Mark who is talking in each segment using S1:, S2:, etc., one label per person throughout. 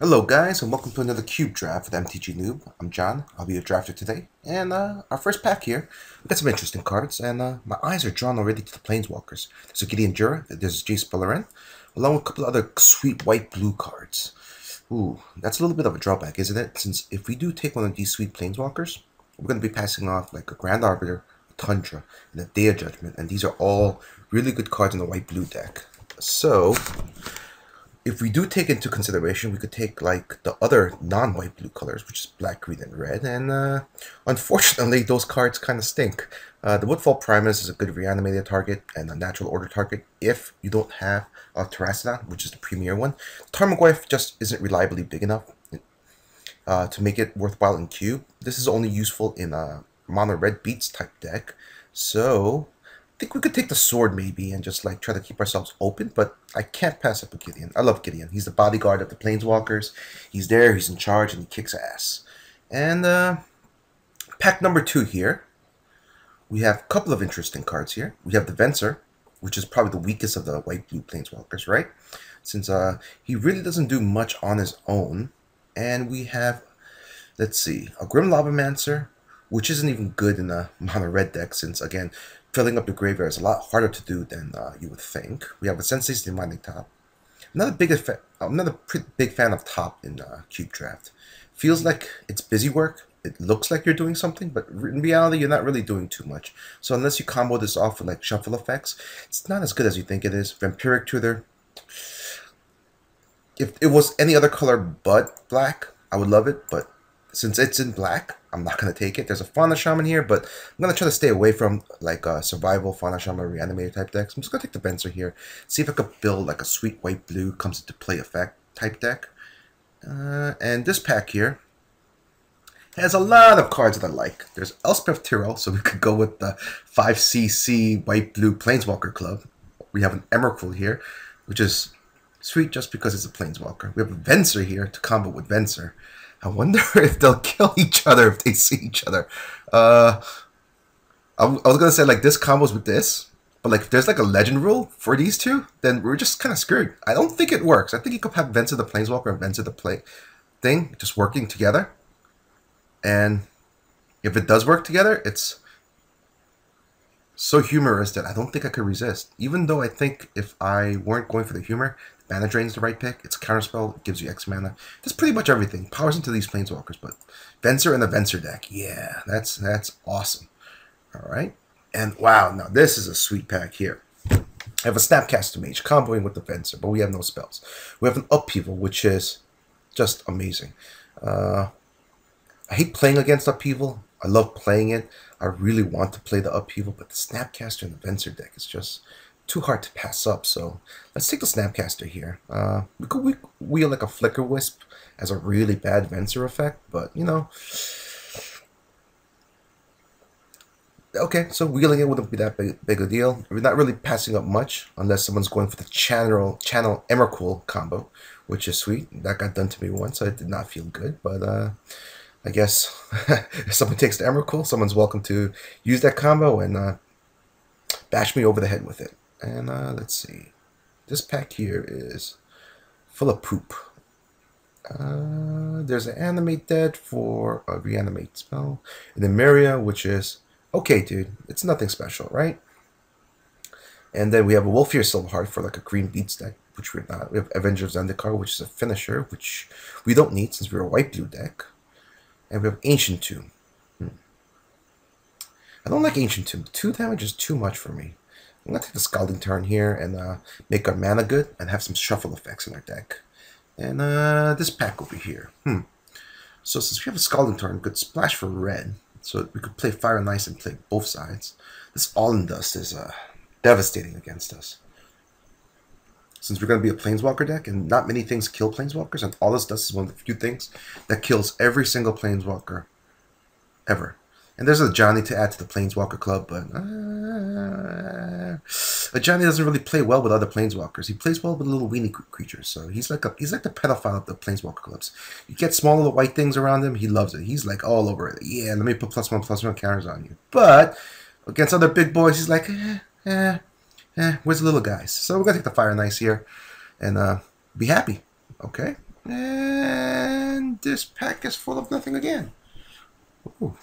S1: Hello guys, and welcome to another cube draft with mtgnoob. I'm John, I'll be your drafter today, and our first pack here, we got some interesting cards, and my eyes are drawn already to the planeswalkers. There's a Gideon Jura, there's a Jace Beleren, along with a couple of other sweet white-blue cards. Ooh, that's a little bit of a drawback, isn't it? Since if we do take one of these sweet planeswalkers, we're going to be passing off like a Grand Arbiter, a Tundra, and a Day of Judgment, and these are all really good cards in the white-blue deck. So if we do take into consideration, we could take like the other non-white blue colors, which is black, green, and red. And unfortunately, those cards kind of stink. The Woodfall Primus is a good reanimated target and a natural order target if you don't have a Terracodon, which is the premier one. Tarmogoyf just isn't reliably big enough to make it worthwhile in cube. This is only useful in a mono red beats type deck. So I think we could take the sword maybe and just like try to keep ourselves open, but I can't pass up a Gideon. I love Gideon. He's the bodyguard of the planeswalkers. He's there, he's in charge, and he kicks ass. And pack number 2 here. We have a couple of interesting cards here. We have the Venser, which is probably the weakest of the white-blue planeswalkers, right? Since he really doesn't do much on his own. And we have, let's see, a Grim Lavamancer, which isn't even good in a mono red deck, since again, filling up the graveyard is a lot harder to do than you would think. We have a Sensei's Demanding Top. Another pretty big fan of Top in Cube Draft. Feels like it's busy work. It looks like you're doing something, but in reality, you're not really doing too much. So unless you combo this off with like shuffle effects, it's not as good as you think it is. Vampiric Tutor. If it was any other color but black, I would love it, but since it's in black, I'm not going to take it. There's a Fauna Shaman here, but I'm going to try to stay away from like a survival Fauna Shaman reanimator type decks. I'm just going to take the Venser here, see if I could build like a sweet white blue comes into play effect type deck. And this pack here has a lot of cards that I like. There's Elspeth Tyrell, so we could go with the 5cc white blue Planeswalker Club. We have an Emrakul here, which is sweet just because it's a Planeswalker. We have a Venser here to combo with Venser. I wonder if they'll kill each other if they see each other. I was going to say, like, this combos with this. But, like, if there's, like, a legend rule for these two, then we're just kind of screwed. I don't think it works. I think you could have Venser the Planeswalker and Venser the play thing just working together. And if it does work together, it's so humorous that I don't think I could resist. Even though I think if I weren't going for the humor, Mana Drain is the right pick. It's a counterspell. It gives you X mana. That's pretty much everything. Powers into these planeswalkers, but Venser and the Venser deck. Yeah, that's awesome. All right. And wow, now this is a sweet pack here. I have a Snapcaster Mage comboing with the Venser, but we have no spells. We have an Upheaval, which is just amazing. I hate playing against Upheaval. I love playing it. I really want to play the Upheaval, but the Snapcaster and the Venser deck is just too hard to pass up. So let's take the Snapcaster here. We could wheel like a Flicker Wisp as a really bad Venser effect, but you know. Okay, so wheeling it wouldn't be that big a deal. We're not really passing up much unless someone's going for the channel Emrakul combo, which is sweet. That got done to me once, so it did not feel good, but I guess if someone takes the Emrakul, someone's welcome to use that combo and bash me over the head with it. And let's see. This pack here is full of poop. There's an Animate Dead for a reanimate spell. And then Maria, which is okay, dude. It's nothing special, right? And then we have a Wolfear Silverheart for like a green beats deck, which we're not. We have Avenger of Zendikar, which is a finisher, which we don't need since we're a white blue deck. And we have Ancient Tomb. I don't like Ancient Tomb. 2 damage is too much for me. I'm going to take the Scalding Tarn here and make our mana good and have some shuffle effects in our deck. And this pack over here. So since we have a Scalding Tarn, we could splash for red. So we could play Fire and Ice and play both sides. This All in Dust is devastating against us. Since we're going to be a Planeswalker deck, and not many things kill Planeswalkers, and All this Dust is one of the few things that kills every single Planeswalker ever. And there's a Johnny to add to the Planeswalker Club, but Johnny doesn't really play well with other Planeswalkers. He plays well with little weenie creatures, so he's like the pedophile of the Planeswalker Clubs. You get small little white things around him, he loves it. He's like all over it. Yeah, let me put +1/+1 counters on you. But against other big boys, he's like, where's the little guys? So we're gonna take the Fire and Ice here and be happy. Okay. And this pack is full of nothing again. Ooh.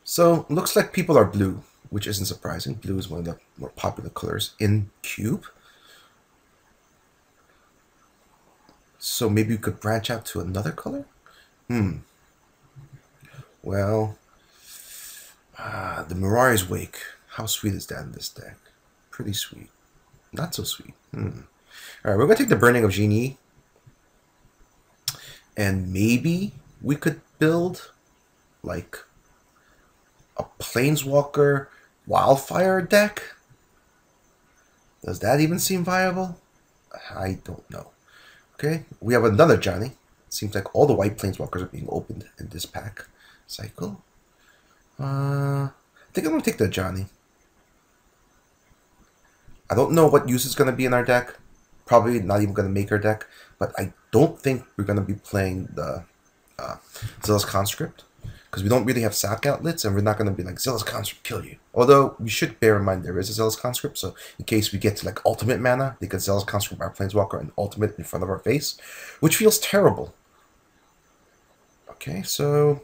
S1: So, looks like people are blue, which isn't surprising. Blue is one of the more popular colors in Cube. So maybe we could branch out to another color? Well, the Mirari's Wake. How sweet is that in this deck? Pretty sweet. Not so sweet. Alright, we're going to take the Burning of Genie. And maybe we could build, like, a Planeswalker Wildfire deck? Does that even seem viable? I don't know. Okay, we have another Johnny. Seems like all the white Planeswalkers are being opened in this pack cycle. I think I'm going to take the Johnny. I don't know what use is going to be in our deck. Probably not even going to make our deck. But I don't think we're going to be playing the Zealous Conscript. Because we don't really have sack outlets, and we're not going to be like, Zealous Conscript, kill you. Although, we should bear in mind there is a Zealous Conscript, so in case we get to like ultimate mana, they could Zealous Conscript our Planeswalker and ultimate in front of our face, which feels terrible. Okay, so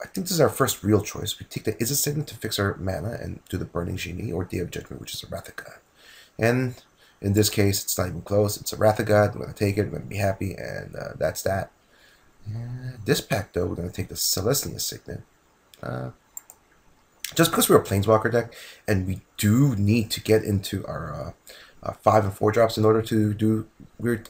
S1: I think this is our first real choice. We take the Is a Signet to fix our mana and do the Burning Genie, or Day of Judgment, which is a Wrath of God. And in this case, it's not even close. It's a Wrath of God. We're going to take it. We're going to be happy, and that's that. This pack, though, we're going to take the Celestial Signet. Just because we're a Planeswalker deck, and we do need to get into our 5 and 4 drops in order to do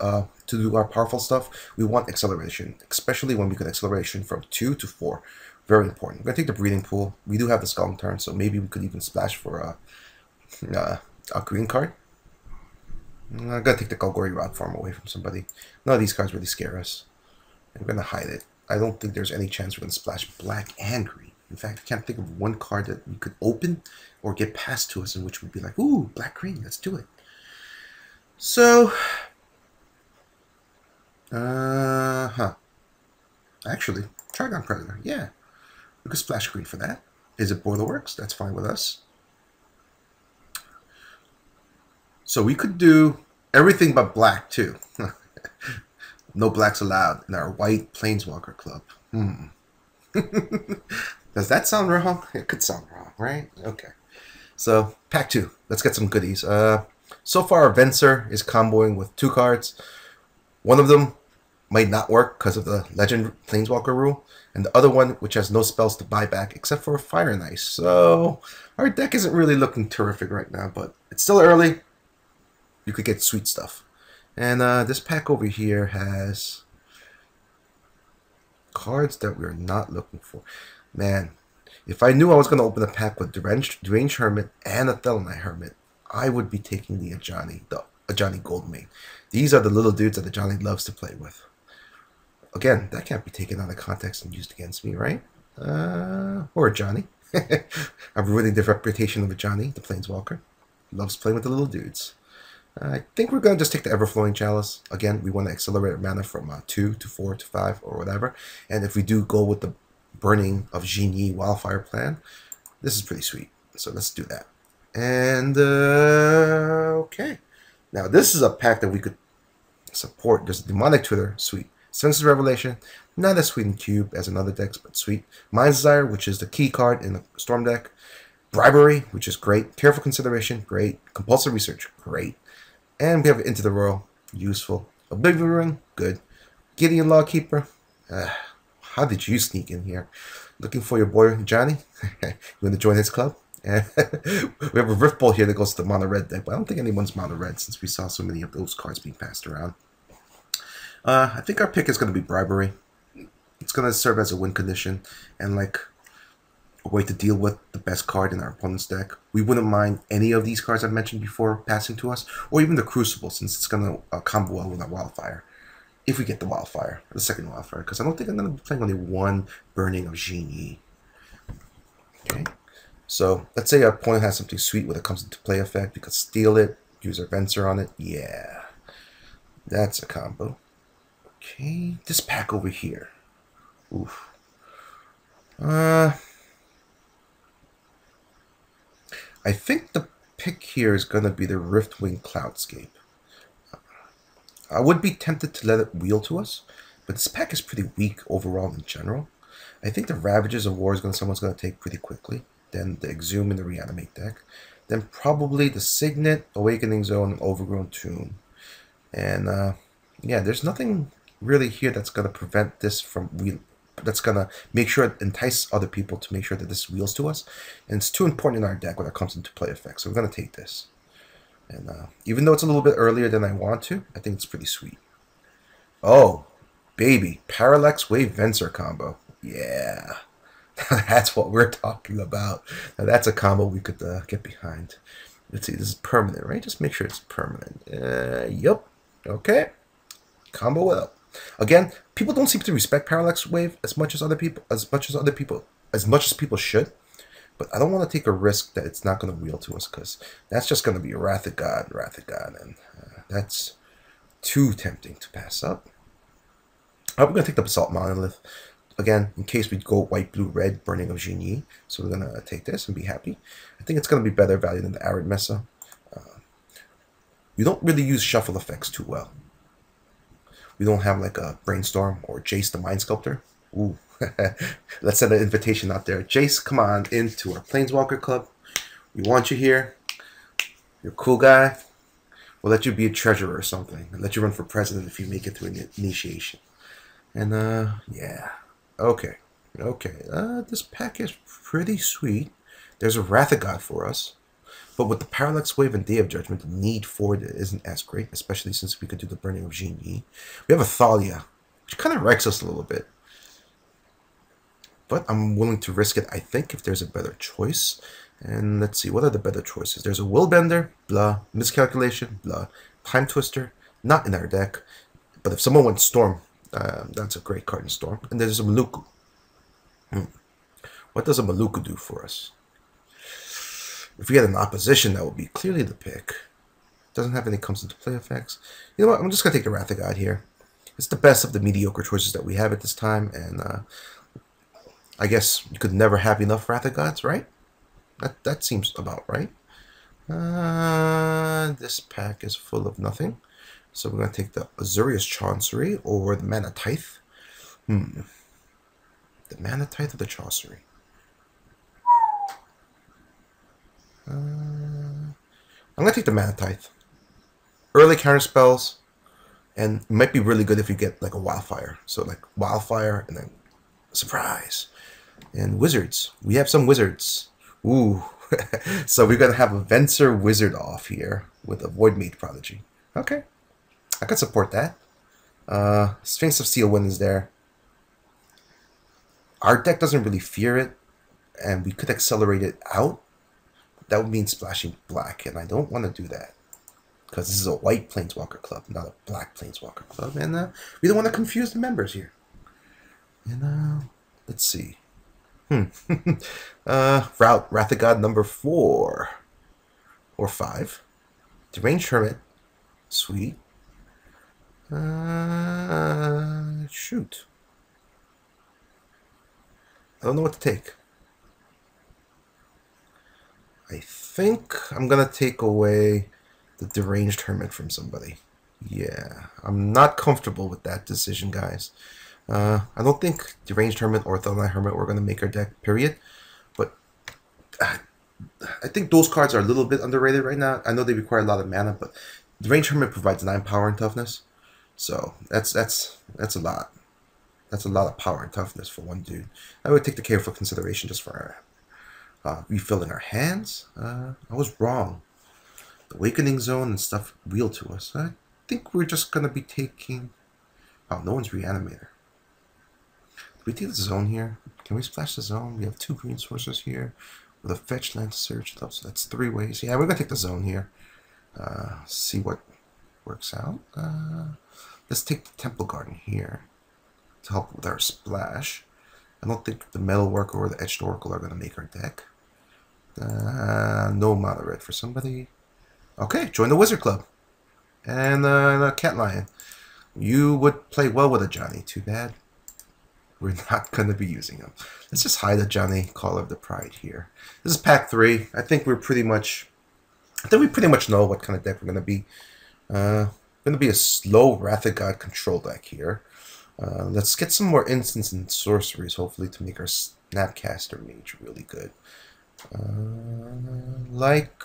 S1: our powerful stuff, we want acceleration, especially when we get acceleration from 2 to 4. Very important. We're going to take the Breeding Pool. We do have the Skull Turn, so maybe we could even splash for a green card. I'm going to take the Golgari Rod Farm away from somebody. None of these cards really scare us. I'm going to hide it. I don't think there's any chance we're going to splash black and green. In fact, I can't think of one card that we could open or get passed to us in which we'd be like, ooh, black-green, let's do it. So, actually, Trigon Predator, yeah. We could splash green for that. Is it Boilerworks? That's fine with us. So we could do everything but black, too. No blacks allowed in our white Planeswalker club. Does that sound wrong? It could sound wrong, right? Okay. So, pack 2. Let's get some goodies. So far, Venser is comboing with 2 cards. One of them might not work because of the Legend Planeswalker rule. And the other one, which has no spells to buy back except for Fire and Ice. So, our deck isn't really looking terrific right now, but it's still early. You could get sweet stuff. And this pack over here has cards that we're not looking for. Man, if I knew I was going to open a pack with Deranged Hermit and a Thelonite Hermit, I would be taking the Ajani Goldmane. These are the little dudes that Ajani loves to play with. Again, that can't be taken out of context and used against me, right? Or Ajani. I'm ruining the reputation of Ajani, the Planeswalker. Loves playing with the little dudes. I think we're going to just take the Everflowing Chalice. Again, we want to accelerate our mana from 2 to 4 to 5 or whatever. And if we do go with the Burning of Genie Wildfire plan, this is pretty sweet. So let's do that. And, okay. Now, this is a pack that we could support. There's a Demonic Twitter, sweet. Senses Revelation, not as sweet in Cube as in other decks, but sweet. Mind's Desire, which is the key card in the Storm deck. Bribery, which is great. Careful Consideration, great. Compulsive Research, great. And we have Into the Royal, useful. Oblivion Ring, good. Gideon Lawkeeper, how did you sneak in here? Looking for your boy Johnny? You want to join his club? We have a Rift Bowl here that goes to the mono red deck, but I don't think anyone's mono red since we saw so many of those cards being passed around. I think our pick is going to be Bribery. It's going to serve as a win condition and like a way to deal with the best card in our opponent's deck. We wouldn't mind any of these cards I've mentioned before passing to us, or even the Crucible, since it's going to combo well with our Wildfire. If we get the Wildfire, the second Wildfire, because I don't think I'm going to be playing only one Burning of Genie. Okay, so let's say our opponent has something sweet when it comes into play effect. We could steal it, use our Venser on it. Yeah, that's a combo. Okay, this pack over here. Oof. I think the pick here is going to be the Riftwing Cloudscape. I would be tempted to let it wheel to us, but this pack is pretty weak overall in general. I think the Ravages of War is someone's going to take pretty quickly. Then the Exhume and the Reanimate deck. Then probably the Signet, Awakening Zone, and Overgrown Tomb. And yeah, there's nothing really here that's going to prevent this from that's going to make sure it entice other people to make sure that this wheels to us. And it's too important in our deck when it comes into play effects. So we're going to take this. And even though it's a little bit earlier than I want to, I think it's pretty sweet. Oh, baby. Parallax Wave Venser combo. Yeah. That's what we're talking about. Now that's a combo we could get behind. Let's see. This is permanent, right? Just make sure it's permanent. Yep. Okay. Combo it up. Again, people don't seem to respect Parallax Wave as much as people should. But I don't want to take a risk that it's not going to wheel to us, because that's just going to be a Wrath of God, and that's too tempting to pass up. We're going to take the Basalt Monolith. Again, in case we go white, blue, red, Burning of Genie. So we're going to take this and be happy. I think it's going to be better value than the Arid Mesa. We don't really use shuffle effects too well. We don't have like a Brainstorm or Jace the Mind Sculptor. Ooh. Let's send an invitation out there. Jace, come on into our Planeswalker Club. We want you here. You're a cool guy. We'll let you be a treasurer or something. And let you run for president if you make it through initiation. And, yeah. Okay. This pack is pretty sweet. There's a Wrath of God for us. But with the Parallax Wave and Day of Judgment, the need for it isn't as great, especially since we could do the Burning of Genie. We have a Thalia, which kind of wrecks us a little bit. But I'm willing to risk it, I think, if there's a better choice. And let's see, what are the better choices? There's a Willbender, blah. Miscalculation, blah. Time Twister, not in our deck. But if someone went Storm, that's a great card in Storm. And there's a Maluku. What does a Maluku do for us? If we had an opposition, that would be clearly the pick. Doesn't have any comes into play effects. You know what, I'm just going to take the Wrath of God here. It's the best of the mediocre choices that we have at this time, and I guess you could never have enough Wrath of Gods, right? That seems about right. This pack is full of nothing. So we're going to take the Azurius Chancery or the Mana Tithe. The Mana Tithe or the Chancery? I'm going to take the Mana Tithe. Early counter spells, and it might be really good if you get like a Wildfire. So like Wildfire and then Surprise. And Wizards. We have some Wizards. Ooh. So we're going to have a Venser Wizard off here with a Voidmage Prodigy. Okay. I could support that. Sphinx of Sealwind is there. Our deck doesn't really fear it, and we could accelerate it out. That would mean splashing black, and I don't want to do that. Because this is a white Planeswalker Club, not a black Planeswalker Club. And we don't want to confuse the members here. And let's see. Wrath of God number 4. Or 5. Deranged Hermit. Sweet. Shoot. I don't know what to take. I think I'm going to take away the Deranged Hermit from somebody. Yeah, I'm not comfortable with that decision, guys. I don't think Deranged Hermit or Thelonite Hermit we're going to make our deck, period. But I think those cards are a little bit underrated right now. I know they require a lot of mana, but Deranged Hermit provides 9 power and toughness. So that's a lot. That's a lot of power and toughness for one dude. I would take the careful consideration just for refilling our hands. I was wrong. The Awakening Zone and stuff wheel to us. I think we're just going to be taking... Oh, no one's Reanimator. Do we take the zone here? Can we splash the zone? We have 2 green sources here with a fetch, land, search, so that's 3 ways. Yeah, we're going to take the zone here. See what works out. Let's take the Temple Garden here to help with our splash. I don't think the Metal Worker or the Etched Oracle are going to make our deck. No Mono Red for somebody. Okay, join the Wizard Club. And Cat Lion. You would play well with a Johnny. Too bad. We're not going to be using him. Let's just hide a Johnny Caller of the Pride here. This is pack 3. I think we pretty much know what kind of deck we're going to be. Going going to be a slow Wrath of God control deck here. Let's get some more instants and sorceries, hopefully, to make our Snapcaster Mage really good. Like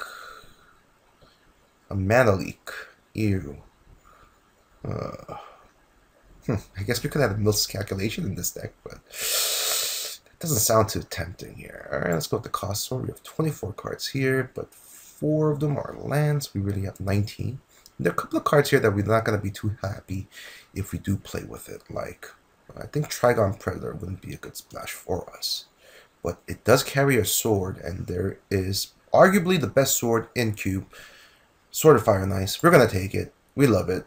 S1: a Mana Leak. Ew. I guess we could have a miscalculation in this deck, but that doesn't sound too tempting here. Alright, let's go with the cost sword. We have 24 cards here, but 4 of them are lands. We really have 19. There are a couple of cards here that we're not going to be too happy if we do play with it. Like, I think Trigon Predator wouldn't be a good splash for us. But it does carry a sword, and there is arguably the best sword in Cube. Sword of Fire and Ice. We're going to take it. We love it.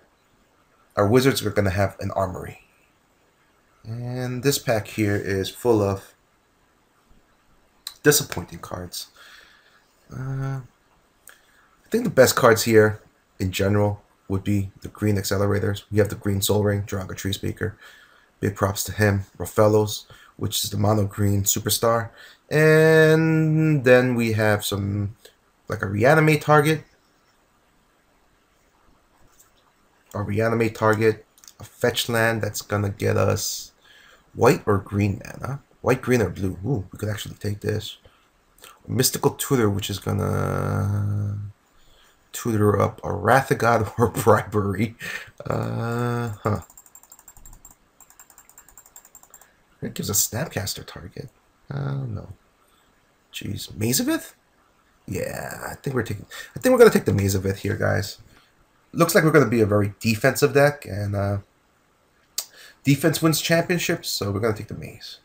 S1: Our wizards are going to have an armory. And this pack here is full of disappointing cards. I think the best cards here in general would be the green accelerators. We have the green Soul Ring, Draga Tree Speaker. Big props to him. Rofellos, which is the mono green superstar. And then we have some, like a reanimate target. A fetch land that's gonna get us white or green mana. White, green, or blue. Ooh, we could actually take this. A mystical tutor, which is gonna tutor up a Wrath of God or Bribery. It gives a Snapcaster target. No. Jeez, Mazavith? Yeah, I think we're gonna take the Mazavith here, guys. Looks like we're gonna be a very defensive deck, and defense wins championships, so we're gonna take the Maze.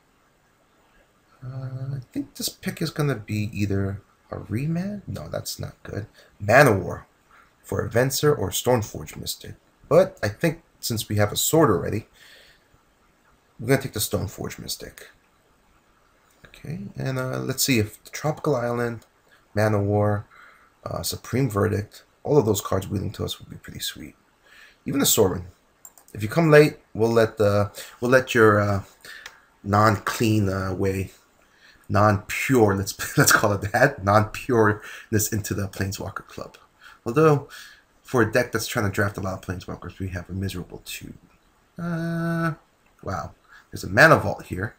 S1: I think this pick is gonna be either a Remand? No, that's not good. Mana War for a Venser or Stormforge Mystic. But I think since we have a sword already, we're going to take the Stoneforge Mystic. Okay, and let's see if the Tropical Island, Mana War, Supreme Verdict, all of those cards wheeling to us would be pretty sweet. Even the Sorin. If you come late, we'll let your non-clean way, non-pure, let's call it that, non-pureness into the Planeswalker Club. Although, for a deck that's trying to draft a lot of Planeswalkers, we have a miserable 2. Wow. There's a Mana Vault here.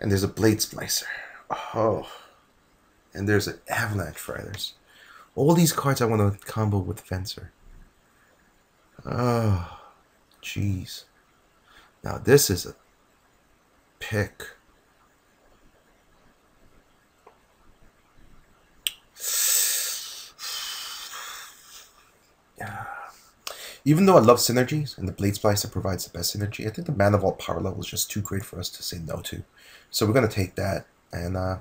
S1: And there's a Blade Splicer. Oh. And there's an Avalanche Riders. All these cards I want to combo with Fencer. Oh. Jeez. Now this is a pick. Yeah. Even though I love synergies, and the Blade Splicer provides the best synergy, I think the Mana Vault power level is just too great for us to say no to. So we're going to take that, and I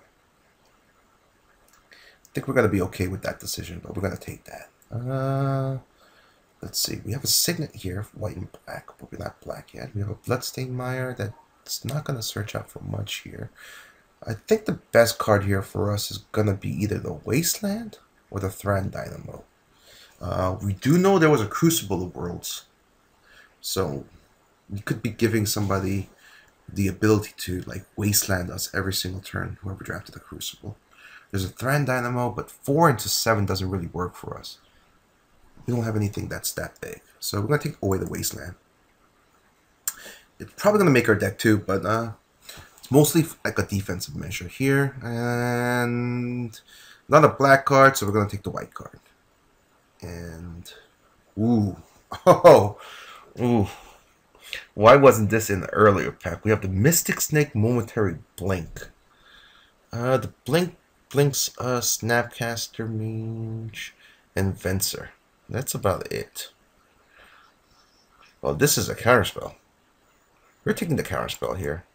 S1: think we're going to be okay with that decision, but we're going to take that. Let's see, we have a Signet here, white and black, but we're not black yet. We have a Bloodstained Mire that's not going to search out for much here. I think the best card here for us is going to be either the Wasteland or the Thran Dynamo. We do know there was a Crucible of Worlds, so we could be giving somebody the ability to like wasteland us every single turn, whoever drafted the Crucible. There's a Thran Dynamo, but 4 into 7 doesn't really work for us. We don't have anything that's that big, so we're going to take away the Wasteland. It's probably going to make our deck too, but it's mostly like a defensive measure here, and not a black card, so we're going to take the white card. And ooh, why wasn't this in the earlier pack? We have the Mystic Snake Momentary Blink. The Blink blinks Snapcaster Mage and Venser. That's about it. Well, this is a counterspell. We're taking the counterspell here,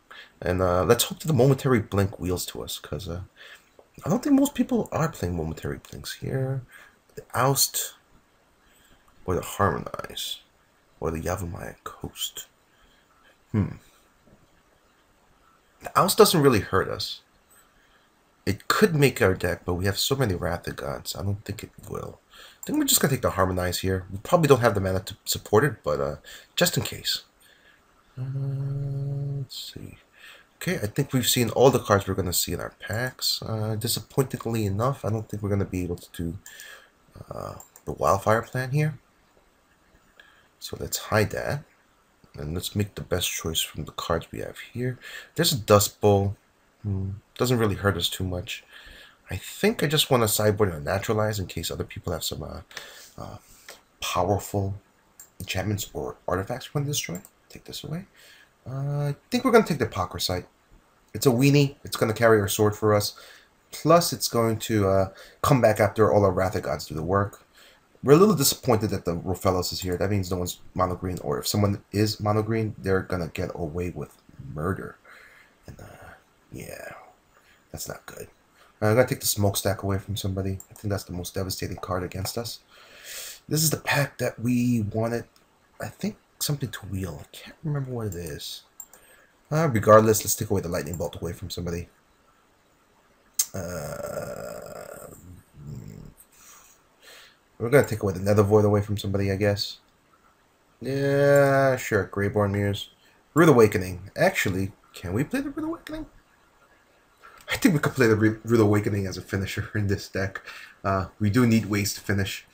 S1: and let's hope that the Momentary Blink wheels to us, because I don't think most people are playing Momentary Blinks here. The Oust, or the Harmonize, or the Yavimaya Coast. The Oust doesn't really hurt us. It could make our deck, but we have so many Wrath of Gods, I don't think it will. I think we're just going to take the Harmonize here. We probably don't have the mana to support it, but just in case. Let's see. Okay, I think we've seen all the cards we're going to see in our packs. Disappointingly enough, I don't think we're going to be able to do the wildfire plan here. So let's hide that. And let's make the best choice from the cards we have here. There's a Dust Bowl. Doesn't really hurt us too much. I think I just want to sideboard and naturalize in case other people have some powerful enchantments or artifacts we want to destroy. Take this away. I think we're going to take the Apocryphite. It's a weenie. It's going to carry our sword for us. Plus, it's going to come back after all our Wrath of Gods do the work. We're a little disappointed that the Rofellos is here. That means no one's mono green, or if someone is mono green, they're gonna get away with murder. And yeah, that's not good. I'm gonna take the smokestack away from somebody. I think that's the most devastating card against us. This is the pack that we wanted. I think something to wheel. I can't remember what it is. Regardless, let's take away the lightning bolt away from somebody. We're going to take away the Nether Void away from somebody, I guess. Yeah, sure. Greyborn Mirrors. Rude Awakening. Actually, can we play the Rude Awakening? I think we could play the Rude Awakening as a finisher in this deck. We do need ways to finish.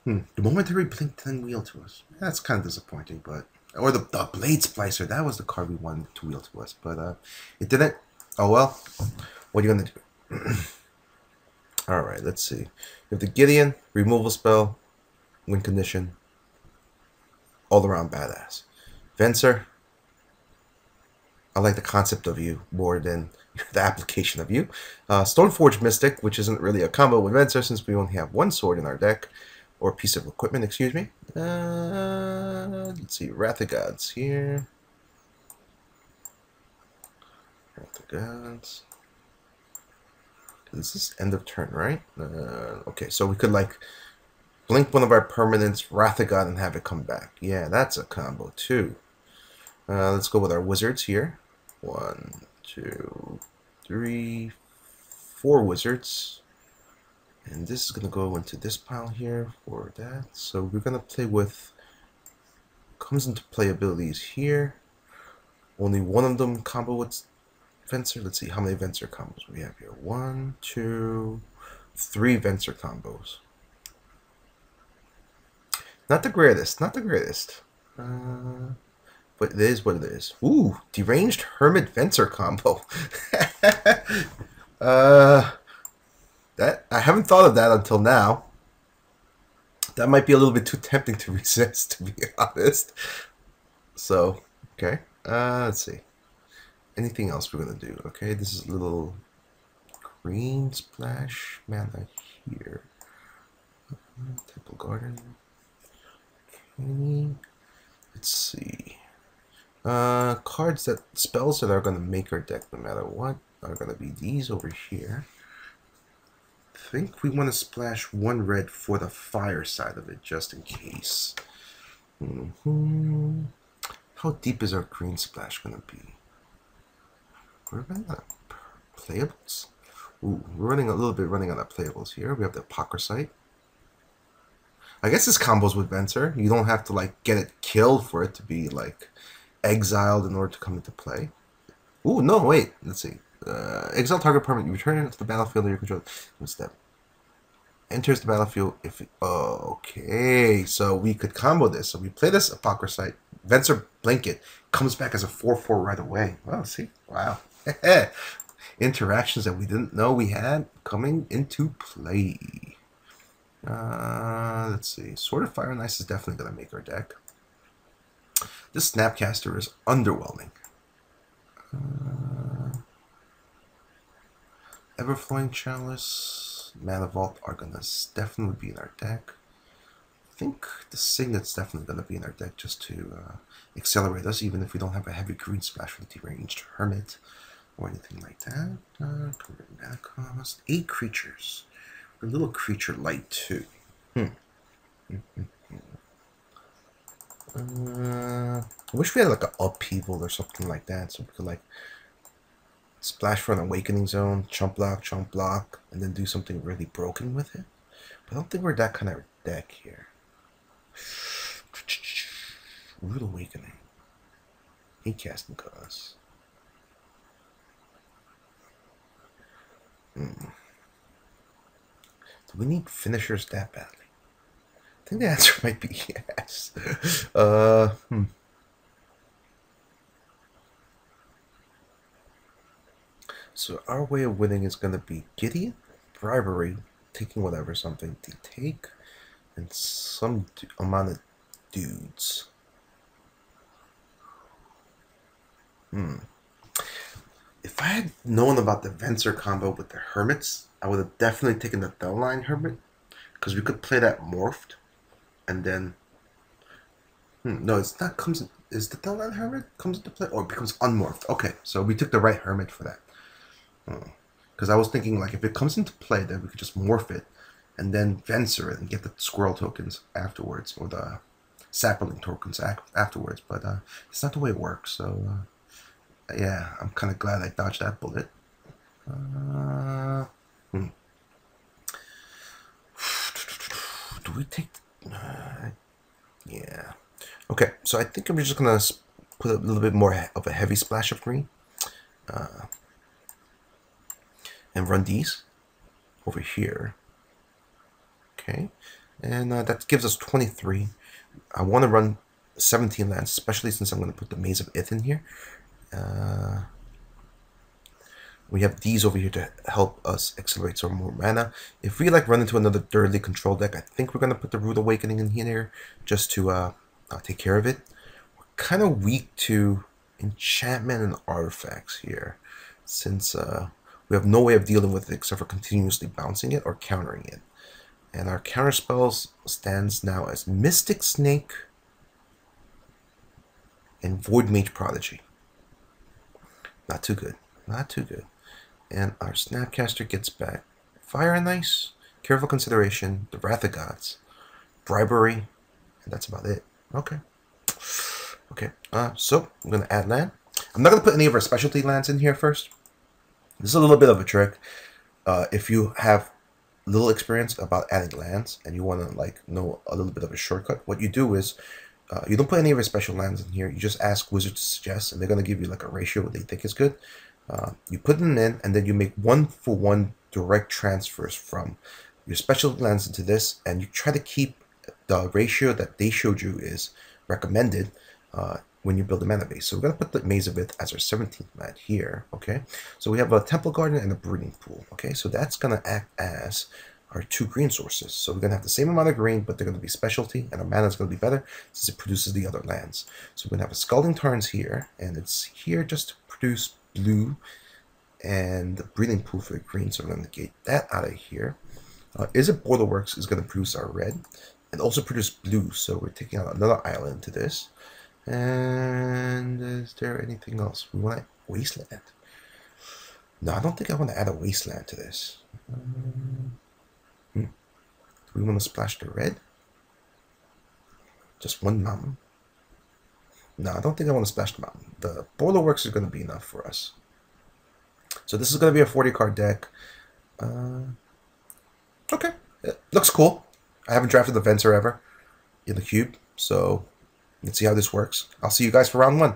S1: The momentary blink then wheel to us. That's kind of disappointing, but... Or the Blade Splicer. That was the card we wanted to wheel to us, but it didn't. Oh well. What are you going to do? Alright, let's see. We have the Gideon, removal spell, win condition, all around badass. Venser, I like the concept of you more than the application of you. Stoneforge Mystic, which isn't really a combo with Venser since we only have one sword in our deck, or piece of equipment, excuse me. Let's see, Wrath of Gods here. Wrath of Gods. This is end of turn, right? Okay, so we could like blink one of our permanents, Wrath of God, and have it come back. Yeah, that's a combo too. Let's go with our wizards here. 1, 2, 3, 4 wizards. And this is going to go into this pile here for that. So we're going to play with... Comes into play abilities here. Only one of them combo with... Venser. Let's see how many Venser combos we have here. 1, 2, 3 Venser combos. Not the greatest. Not the greatest. But it is what it is. Ooh, deranged Hermit Venser combo. That I haven't thought of that until now. That might be a little bit too tempting to resist, to be honest. So, okay. Let's see. Anything else we're going to do? Okay, this is a little green splash mana here. Temple Garden. Okay. Let's see. Cards that, spells that are going to make our deck no matter what are going to be these over here. I think we want to splash 1 red for the fire side of it, just in case. How deep is our green splash going to be? We're running out of playables? Ooh, we're running a little bit running out of playables here. We have the Apocryphite. I guess this combos with Venser. You don't have to like get it killed for it to be like exiled in order to come into play. Ooh, no, wait. Let's see. Exile target permanent. You return it to the battlefield or your control. Step. Enters the battlefield if it, okay, so we could combo this. So we play this Apocryphite. Venser Blanket comes back as a 4/4 right away. Well, see, wow. Interactions that we didn't know we had coming into play. Let's see. Sword of Fire and Ice is definitely going to make our deck. This Snapcaster is underwhelming. Everflowing Chalice, Mana Vault are going to definitely be in our deck. I think the Signet's definitely going to be in our deck just to accelerate us, even if we don't have a heavy green splash for the Deranged Hermit or anything like that. Mana cost 8 creatures. A little creature light too. I wish we had like an upheaval or something like that, so we could like splash for an Awakening Zone, chump block, and then do something really broken with it. But I don't think we're that kind of deck here. Rude Awakening. Hate casting costs. Do we need finishers that badly? think the answer might be yes. So our way of winning is going to be Gideon, bribery, taking whatever, something to take, and some amount of dudes. If I had known about the Venser combo with the Hermits, I would have definitely taken the Thellline Hermit, because we could play that morphed, and then... no, it's not comes... Is the Thellline Hermit comes into play? Or it becomes unmorphed. Okay, so we took the right Hermit for that. Because I was thinking, like, if it comes into play, then we could just morph it, and then Venser it, and get the Squirrel tokens afterwards, or the Sapling tokens afterwards, but it's not the way it works, so... yeah, I'm kind of glad I dodged that bullet. Do we take... yeah. Okay, so I think I'm just going to put a little bit more of a heavy splash of green. And run these over here. Okay, and that gives us 23. I want to run 17 lands, especially since I'm going to put the Maze of Ith in here. We have these over here to help us accelerate some more mana. If we like run into another thirdly controlled deck, I think we're going to put the Rude Awakening in here just to take care of it. We're kind of weak to enchantment and artifacts here, since we have no way of dealing with it except for continuously bouncing it or countering it. And our counter spells stands now as Mystic Snake and Void Mage Prodigy. Not too good. Not too good. And our Snapcaster gets back Fire and Ice, Careful Consideration, the Wrath of Gods, Bribery, and that's about it. Okay. Okay. So I'm going to add land. I'm not going to put any of our specialty lands in here first. This is a little bit of a trick. If you have little experience about adding lands and you want to like know a little bit of a shortcut, what you do is you don't put any of your special lands in here. You just ask Wizards to suggest, and they're going to give you like a ratio what they think is good. You put them in, and then you make 1-for-1 direct transfers from your special lands into this, and you try to keep the ratio that they showed you is recommended when you build a mana base. So we're going to put the Maze of Ith as our 17th land here, okay? So we have a Temple Garden and a Breeding Pool, okay? So that's going to act as our 2 green sources. So we're going to have the same amount of green, but they're going to be specialty, and our mana is going to be better since it produces the other lands. So we're going to have a Scalding Tarns here, and it's here just to produce blue and the Breeding Pool for the green, so we're going to get that out of here. Izzet Boilerworks is going to produce our red and also produce blue, so we're taking out another island to this. And is there anything else? We want a Wasteland. No, I don't think I want to add a Wasteland to this. Do we want to splash the red? Just one mountain? No, I don't think I want to splash the mountain. The Boilerworks is going to be enough for us. So this is going to be a 40-card deck. Okay, it looks cool. I haven't drafted the Venser ever in the cube, so let's see how this works. I'll see you guys for round 1.